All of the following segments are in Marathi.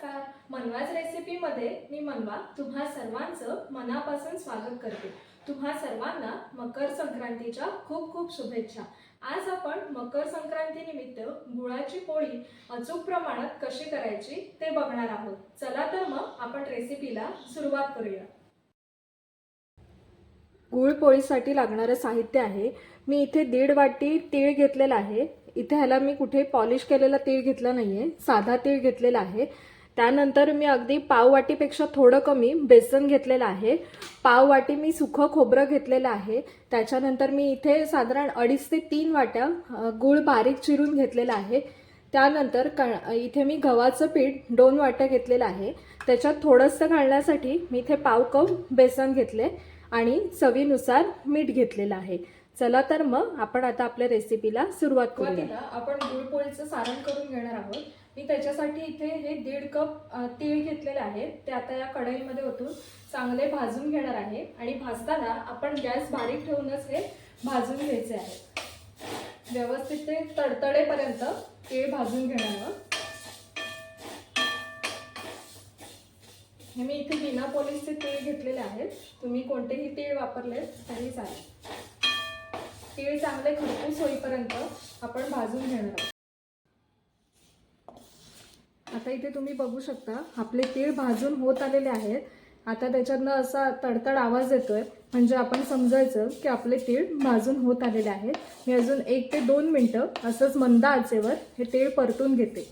नमस्कार. मनवाज रेसिपीमध्ये मी मनवा तुम्हा सर्वांचं मनापासून स्वागत करते. तुम्हा सर्वांना मकर संक्रांतीच्या खूप खूप शुभेच्छा. आज आपण मकर संक्रांतीनिमित्त गुळाची पोळी अचूक प्रमाणात कशी करायची ते बघणार आहोत. चला तर मग आपण रेसिपीला सुरुवात करूया. गुळ पोळीसाठी लागणारं साहित्य आहे. मी इथे 1.5 वाटी तीळ घेतलेला आहे. इथे ह्याला मी कुठे पॉलिश केलेला तीळ घेतला नाहीये, साधा तीळ घेतलेला आहे. त्यानंतर मी अगदी पाव वाटीपेक्षा थोडं कमी बेसन घेतलेलं आहे. पाव वाटी मी सुखं खोबरं घेतलेलं आहे. त्याच्यानंतर मी इथे साधारण 2.5 ते 3 वाट्या गुळ बारीक चिरून घेतलेला आहे. त्यानंतर इथे मी गव्हाचं पीठ 2 वाट्या घेतलेलं आहे. त्याच्यात थोडंसं घालण्यासाठी मी इथे पाव कप बेसन घेतले आणि चवीनुसार मीठ घेतलेलं आहे. चला तर मग आपण आता आपल्या रेसिपीला सुरुवात करूया. आपण गुळपोळीचं सारण करून घेणार आहोत. मी त्याच्यासाठी इथे हे 1.5 कप तीळ घेतलेले आहे. ते आता या कढईमध्ये ओतून चांगले भाजून घेणार आहे आणि भाजताना आपण गॅस बारीक ठेवूनच हे भाजून घ्यायचे आहे. व्यवस्थित ते तडतडेपर्यंत तीळ भाजून घेणार आहोत. हे मी इथे बिना पॉलिशचे तीळ घेतलेले आहेत. तुम्ही कोणतेही तीळ वापरले तरी चालेल. तीळ चांगले खरपूस होईपर्यंत आपण भाजून घेणार आहोत. आता इथे तुम्ही बघू शकता आपले तीळ भाजून होत आलेले आहेत. आता त्याच्यातनं असा तडतड आवाज येतोय, म्हणजे आपण समजायचं की आपले तीळ भाजून होत आलेले आहेत. मी अजून 1 ते 2 मिनिटं असंच मंद आचेवर हे तीळ परतून घेते.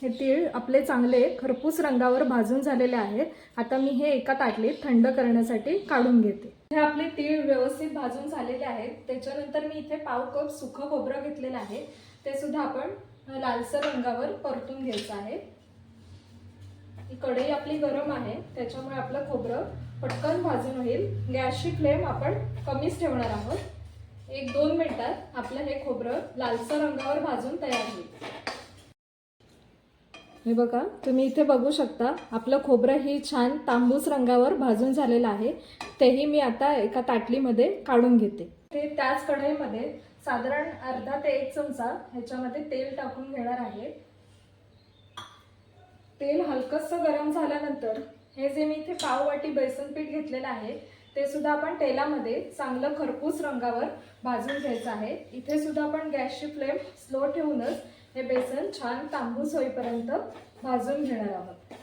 हे तीळ आपले चांगले खरपूस रंगावर भाजून झालेले आहेत. आता मी हे एका ताटलीत थंड करण्यासाठी काढून घेते. हे आपले तीळ व्यवस्थित भाजून झालेले आहेत. त्याच्यानंतर मी इथे पाव कप सुखं खोबरं घेतलेलं आहे. ते सुद्धा आपण लालसर रंगावर परतून घ्यायचं आहे. ही कढई आपली गरम आहे, त्याच्यामुळे आपलं खोबरं पटकन भाजून होईल. गॅसची फ्लेम आपण कमीच ठेवणार आहोत. 1-2 मिनिटात आपलं हे खोबरं लालसर रंगावर भाजून तयार होईल. हे बघा, तुम्ही इथे बघू शकता आपलं खोबरं ही छान तांबूस रंगावर भाजून झालेलं आहे. तेही मी आता एका ताटलीमध्ये काढून घेते. ते त्याच कढईमध्ये साधारण अर्धा ते 1 चमचा ह्याच्यामध्ये तेल टाकून घेणार आहे. तेल हलकंसं गरम झाल्यानंतर हे जे मी इथे पाव वाटी बेसन पीठ घेतलेलं आहे ते सुद्धा आपण तेलामध्ये चांगलं खरपूस रंगावर भाजून घ्यायचं आहे. इथे सुद्धा आपण गॅसची फ्लेम स्लो ठेवूनच हे बेसन छान तांबूस होईपर्यंत भाजून घेणार आहोत.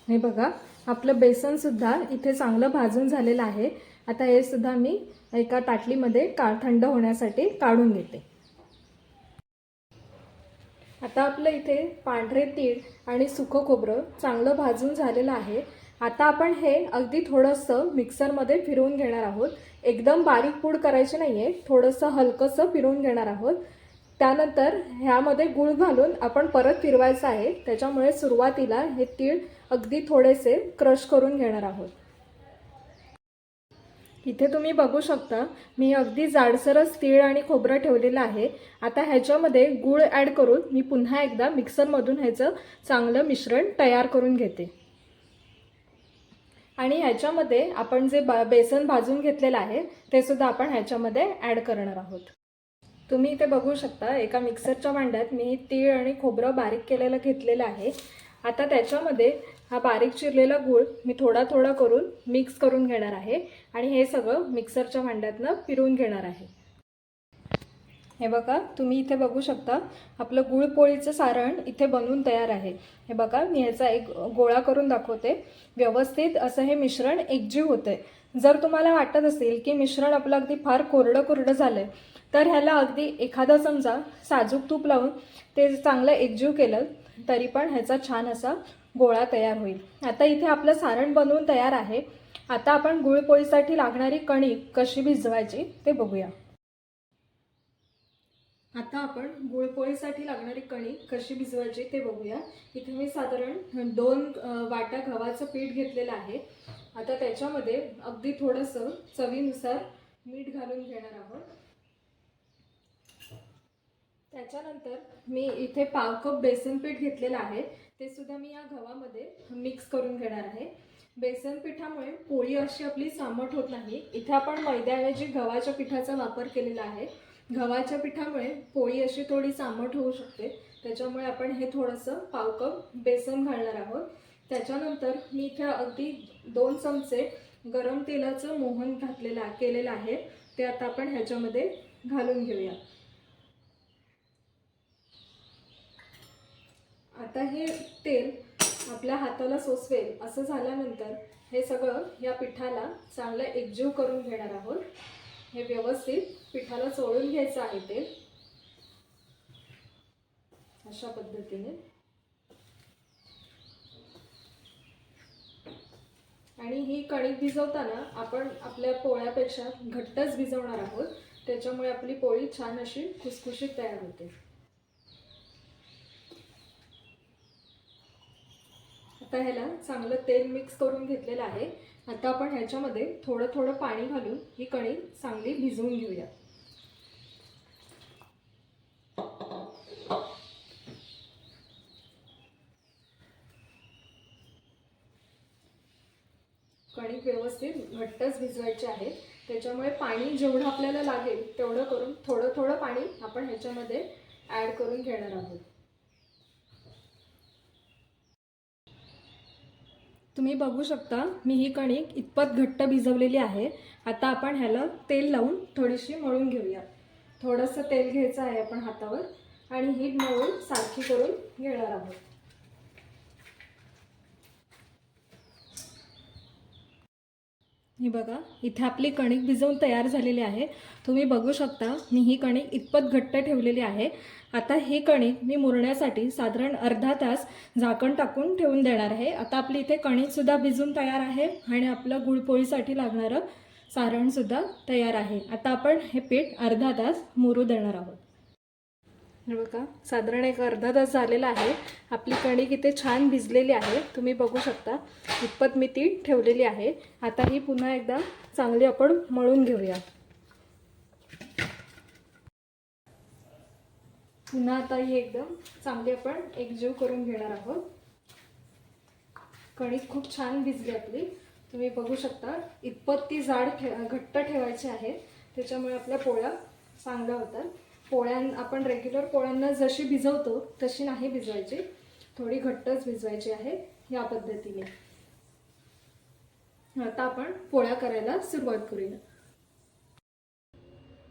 हे बघा, आपलं बेसन सुद्धा इथे चांगलं भाजून झालेलं आहे. आता हे सुद्धा मी एका ताटलीमध्ये थंड होण्यासाठी काढून घेते. आता आपलं इथे पांढरे तीळ आणि सुकं खोबरं चांगलं भाजून झालेलं आहे. आता आपण हे अगदी थोडंसं मिक्सरमध्ये फिरवून घेणार आहोत. एकदम बारीक पूड करायची नाहीये, थोडंसं हलकंसं फिरवून घेणार आहोत. त्यानंतर ह्यामध्ये गूळ घालून आपण परत फिरवायचं आहे. त्याच्यामुळे सुरुवातीला हे तीळ अगदी थोडेसे क्रश करून घेणार आहोत. इथे तुम्ही बघू शकता मी अगदी जाडसरच तीळ आणि खोबरं ठेवलेलं आहे. आता ह्याच्यामध्ये गूळ ॲड करून मी पुन्हा एकदा मिक्सरमधून ह्याचं चांगलं मिश्रण तयार करून घेते. आणि ह्याच्यामध्ये आपण जे बेसन भाजून घेतलेलं आहे ते सुद्धा आपण ह्याच्यामध्ये ॲड करणार आहोत. तुम्ही इथे बघू शकता एका मिक्सरच्या भांड्यात मी तीळ आणि खोबरं बारीक केलेलं घेतलेलं आहे. आता त्याच्यामध्ये हा बारीक चिरलेला गूळ मी थोडा थोडा करून मिक्स करून घेणार आहे आणि हे सगळं मिक्सरच्या भांड्यातनं फिरवून घेणार आहे. हे बघा, तुम्ही इथे बघू शकता आपलं गुळपोळीचं सारण इथे बनवून तयार आहे. हे बघा, मी ह्याचा एक गोळा करून दाखवते. व्यवस्थित असं हे मिश्रण एकजीव होतंय. जर तुम्हाला वाटत असेल की मिश्रण आपलं अगदी फार कोरडं झालंय तर ह्याला अगदी एखादा चमचा साजूक तूप लावून ते चांगलं एकजीव केलं तरी पण ह्याचा छान असा गोळा तयार होईल. आता इथे आपलं सारण बनवून तयार आहे. आता आपण गुळपोळीसाठी लागणारी कणिक कशी भिजवायची ते बघूया. आता आपण गुळपोळीसाठी लागणारी कणिक कशी भिजवायची ते बघूया. इथे मी साधारण 2 वाट्या गव्हाचं पीठ घेतलेलं आहे. आता त्याच्यामध्ये अगदी थोडंसं चवीनुसार मीठ घालून घेणार आहोत. त्याच्यानंतर मी इथे पाव कप बेसन पीठ घेतलेलं आहे. ते सुद्धा मी या गव्हामध्ये मिक्स करून घेणार आहे. बेसन पिठामुळे पोळी अशी आपली सामट होत नाही. इथे आपण मैद्याऐवजी गव्हाच्या पिठाचा वापर केलेला आहे. गव्हाच्या पिठामुळे पोळी अशी थोडी आंबट होऊ शकते, त्याच्यामुळे आपण हे थोडंसं पाव कप बेसन घालणार आहोत. त्याच्यानंतर मी इथे अगदी 2 चमचे गरम तेलाचं मोहन केलेलं आहे, ते आता आपण ह्याच्यामध्ये घालून घेऊया. आता हे तेल आपल्या हाताला सोसवेल असं झाल्यानंतर हे सगळं या पिठाला चांगलं एकजीव करून घेणार आहोत. हे व्यवस्थित पिठाला चोळून घ्यायचं आहे तेल अशा पद्धतीने. आणि ही कणिक भिजवताना आपण आपल्या पोळ्यापेक्षा घट्टच भिजवणार आहोत, त्याच्यामुळे आपली पोळी छान अशी खुसखुशीत तयार होते. आता ह्याला चांगलं तेल मिक्स करून घेतलेलं आहे. आता आपण ह्याच्यामध्ये थोडं थोडं पाणी घालून ही कणिक चांगली भिजवून घेऊया. कणिक व्यवस्थित घट्टच भिजवायची आहे, त्याच्यामुळे पाणी जेवढं आपल्याला लागेल तेवढं करून थोडं थोडं पाणी आपण ह्याच्यामध्ये ॲड करून घेणार आहोत. तुम्ही बघू शकता मी ही कणिक इतपत घट्ट भिजवलेली आहे. आता आपण ह्याला तेल लावून थोडीशी मळून घेऊया. थोडंसं तेल घ्यायचं आहे आपण हातावर आणि ही मळून सारखी करून घेणार आहोत. ही बघा, इथे आपली कणिक भिजवून तयार झालेली आहे. तुम्ही बघू शकता मी ही कणिक इतपत घट्ट ठेवलेली आहे. आता ही कणिक मी मुरण्यासाठी साधारण अर्धा तास झाकण टाकून ठेवून देणार आहे. आता आपली इथे कणिकसुद्धा भिजून तयार आहे आणि आपलं गुळपोळीसाठी लागणारं सारणसुद्धा तयार आहे. आता आपण हे पीठ अर्धा तास मुरू देणार आहोत. बघा, साधारण एक अर्धा तास झालेला आहे. आपली कणिक इथे छान भिजलेली आहे. तुम्ही बघू शकता इतपत मी ती ठेवलेली आहे. आता ही पुन्हा एकदा चांगली आपण मळून घेऊया. पुन्हा आता ही एकदम चांगली आपण एकजीव करून घेणार आहोत. कणिक खूप छान भिजली आपली. तुम्ही बघू शकता इतपत ती घट्ट ठेवायची आहे, त्याच्यामुळे आपल्या पोळ्या चांगल्या होतात. आपण रेग्युलर पोळ्यांना जशी भिजवतो तशी नाही भिजवायची, थोडी घट्टच भिजवायची आहे या पद्धतीने. आता आपण पोळ्या करायला सुरुवात करूया.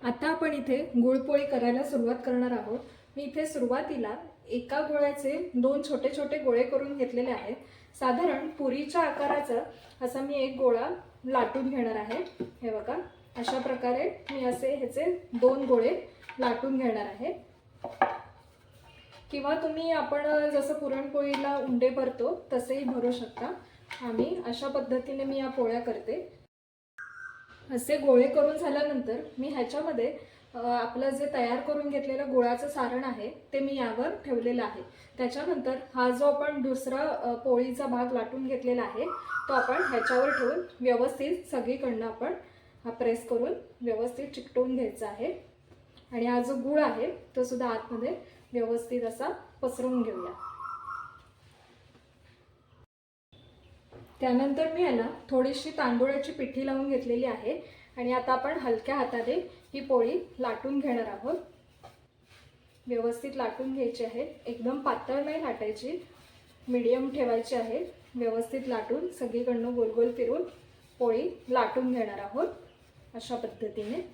आता आपण इथे गुळपोळी करायला सुरुवात करणार आहोत. मी इथे सुरुवातीला एका गोळ्याचे 2 छोटे छोटे गोळे करून घेतलेले आहेत. साधारण पुरीच्या आकाराचा असा मी एक गोळा लाटून घेणार आहे. हे बघा, अशा प्रकारे मी असे ह्याचे 2 गोळे लाटून घेणार आहे. किंवा तुम्ही आपण जसं पुरणपोळीला उंडे भरतो तसेही भरू शकता. आम्ही अशा पद्धतीने मी या पोळ्या करते. असे गोळे करून झाल्यानंतर मी ह्याच्यामध्ये आपलं जे तयार करून घेतलेलं गुळाचं सारण आहे ते मी यावर ठेवलेलं आहे. त्याच्यानंतर हा जो आपण दुसरा पोळीचा भाग लाटून घेतलेला आहे तो आपण ह्याच्यावर ठेवून व्यवस्थित सगळीकडनं आपण हा प्रेस करून व्यवस्थित चिकटवून घ्यायचा आहे. आणि हा जो गुळ आहे तो सुद्धा आतमध्ये व्यवस्थित असा पसरवून घेऊया. त्यानंतर मी याला थोडीशी तांदूळाची पिठी लावून घेतलेली आहे आणि आता आपण हलक्या हाताने ही पोळी लाटून घेणार आहोत. व्यवस्थित लाटून घ्यायची आहे, एकदम पातळ नाही लाटायची, मीडियम ठेवायची आहे. व्यवस्थित लाटून सगळीकडनं गोल गोल फिरून पोळी लाटून घेणार आहोत अशा पद्धतीने.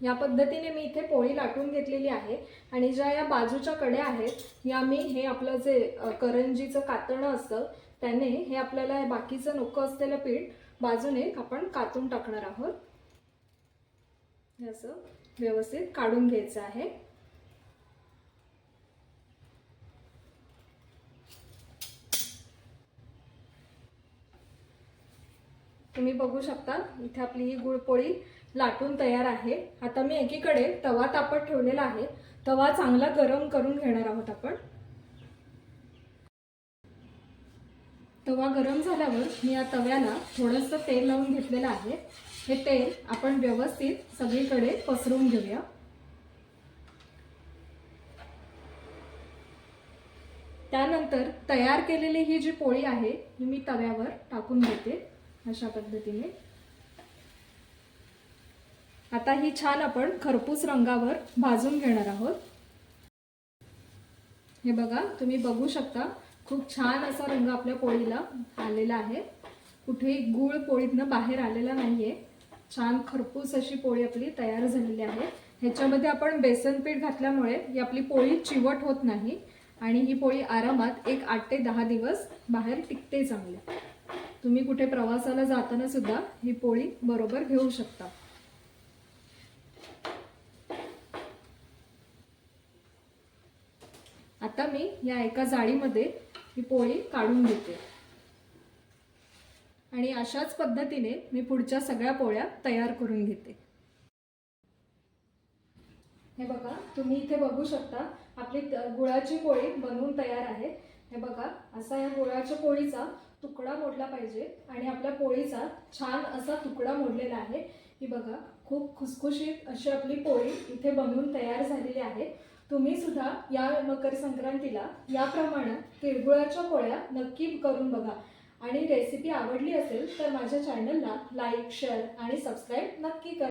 या पद्धतीने मी इथे पोळी लाटून घेतलेली आहे आणि ज्या या बाजूच्या कड्या आहेत या मी हे आपलं जे करंजीचं कातणं असतं त्याने हे आपल्याला बाकीचं नको असलेलं पीठ बाजूने आपण कातून टाकणार आहोत. असं व्यवस्थित काढून घ्यायचं आहे. तुम्ही बघू शकता इथे आपली ही गुळपोळी लाटून तयार आहे. आता मी एकीकडे तवा तापत ठेवलेला आहे. तवा चांगला गरम करून घेणार आहोत आपण. तवा गरम झाल्यावर मी या तव्याला थोडंसं तेल लावून घेतलेलं आहे. हे तेल आपण व्यवस्थित सगळीकडे पसरवून घेऊया. त्यानंतर तयार केलेली ही जी पोळी आहे ही मी तव्यावर टाकून घेते अशा पद्धतीने. आता ही छान आपण खरपूस रंगावर भाजून घेणार आहोत. हे बघा, तुम्ही बघू शकता खूप छान असा रंग आपल्या पोळीला आलेला आहे. कुठेही गूळ पोळीतनं बाहेर आलेला नाहीये. छान खरपूस अशी पोळी आपली तयार झालेली आहे. ह्याच्यामध्ये आपण बेसन पीठ घातल्यामुळे ही आपली पोळी चिवट होत नाही आणि ही पोळी आरामात 8 ते 10 दिवस बाहेर टिकते चांगली. तुम्ही कुठे प्रवासाला जाताना सुद्धा ही पोळी बरोबर घेऊ शकता. आता मी या एका जाळीमध्ये ही पोळी काढून घेते आणि अशाच पद्धतीने मी पुढच्या सगळ्या पोळ्या तयार करून घेते. हे बघा, तुम्ही इथे बघू शकता आपली गुळाची पोळी बनवून तयार आहे. हे बघा, असा या गुळाच्या पोळीचा तुकडा मोडला पाहिजे आणि आपल्या पोळीचा छान असा तुकडा मोडलेला आहे. ही बघा, खूप खुसखुशीत अशी आपली पोळी इथे बनवून तयार झालेली आहे. तुम्ही सुद्धा या मकर संक्रांतीला याप्रमाणे तिळगुळाच्या पोळ्या नक्की करून बघा आणि रेसिपी आवडली असेल तर माझ्या चॅनलला लाईक, शेअर आणि सबस्क्राईब नक्की करा.